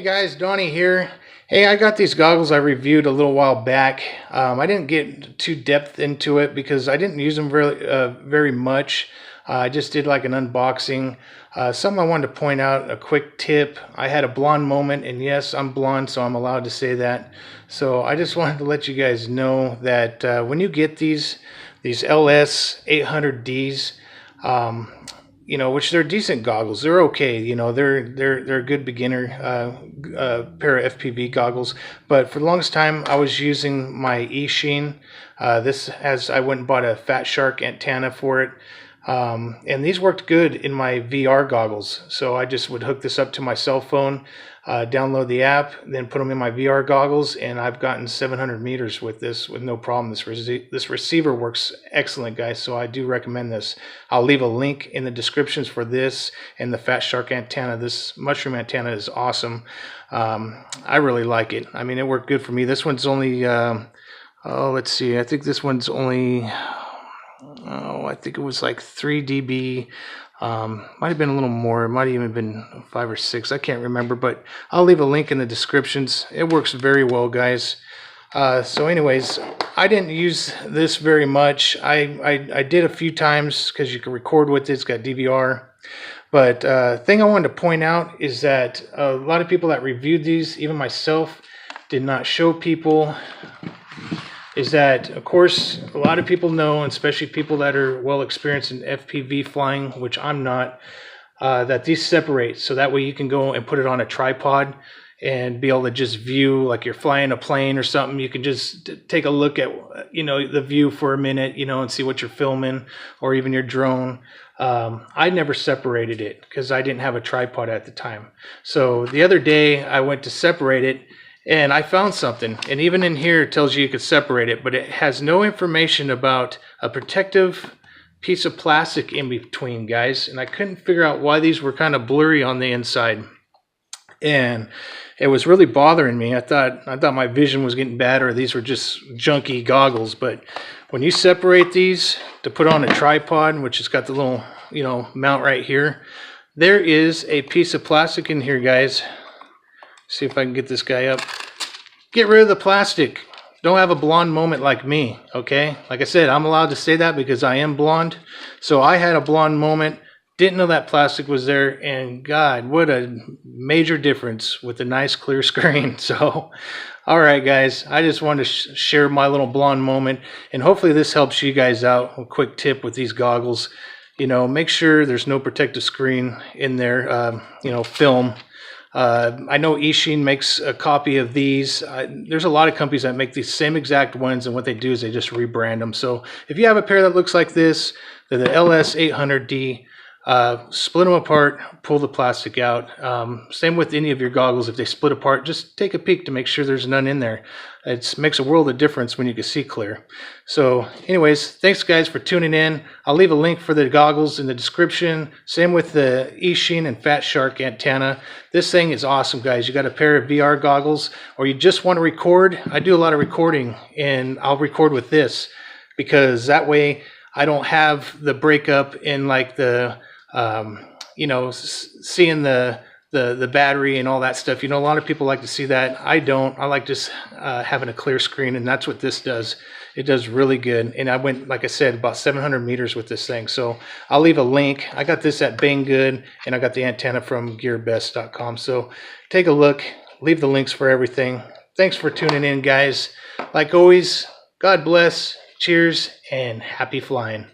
Hey guys, Donnie here. Hey, I got these goggles I reviewed a little while back. I didn't get too depth into it because I didn't use them very much. I just did like an unboxing. Something I wanted to point out, a quick tip. I had a blonde moment, and yes, I'm blonde, so I'm allowed to say that. So I just wanted to let you guys know that when you get these LS-800Ds, which they're decent goggles. They're okay. They're a good beginner pair of FPV goggles. But for the longest time, I was using my Eachine. I went and bought a Fat Shark antenna for it. And these worked good in my VR goggles. So I just would hook this up to my cell phone, download the app, then put them in my VR goggles, and I've gotten 700 meters with this with no problem. This receiver works excellent, guys, so I do recommend this. I'll leave a link in the descriptions for this and the Fat Shark antenna. This mushroom antenna is awesome. I really like it. I mean, it worked good for me. This one's only, let's see, I think this one's only... I think it was like 3 dB. Might have been a little more. It might have even been 5 or 6. I can't remember, but I'll leave a link in the descriptions. It works very well, guys. So anyways, I didn't use this very much. I did a few times because you can record with it. It's got DVR. But thing I wanted to point out is that a lot of people that reviewed these, even myself, did not show people is that, of course, a lot of people know, especially people that are well experienced in FPV flying, which I'm not, that these separate. So that way you can go and put it on a tripod and be able to just view, like you're flying a plane or something. You can just take a look at, the view for a minute, and see what you're filming, or even your drone. I never separated it because I didn't have a tripod at the time. So the other day I went to separate it, and I found something, and even in here it tells you could separate it, but it has no information about a protective piece of plastic in between, guys. And I couldn't figure out why these were kind of blurry on the inside, and it was really bothering me. I thought my vision was getting bad, or these were just junky goggles. But when you separate these to put on a tripod, which has got the little mount right here, there is a piece of plastic in here, guys. See if I can get this guy up. Get rid of the plastic. Don't have a blonde moment like me, okay? Like I said, I'm allowed to say that because I am blonde. So I had a blonde moment, didn't know that plastic was there, and God, what a major difference with a nice clear screen. So, all right, guys, I just wanted to share my little blonde moment, and hopefully this helps you guys out. A quick tip with these goggles, make sure there's no protective screen in there, film. I know Eachine makes a copy of these. There's a lot of companies that make these same exact ones, and what they do is they just rebrand them. So if you have a pair that looks like this, they're the LS-800D, split them apart, pull the plastic out. Same with any of your goggles. If they split apart, just take a peek to make sure there's none in there. It makes a world of difference when you can see clear. So anyways, thanks guys for tuning in. I'll leave a link for the goggles in the description. Same with the Eachine and Fat Shark antenna. This thing is awesome, guys. You got a pair of VR goggles, or you just want to record. I do a lot of recording, and I'll record with this because that way I don't have the breakup in like the seeing the battery and all that stuff. A lot of people like to see that. I don't. I like just having a clear screen, and that's what this does. It does really good. And I went, like I said, about 700 meters with this thing. So I'll leave a link. I got this at Banggood, and I got the antenna from gearbest.com. So take a look. Leave the links for everything. Thanks for tuning in, guys. Like always, God bless. Cheers and happy flying.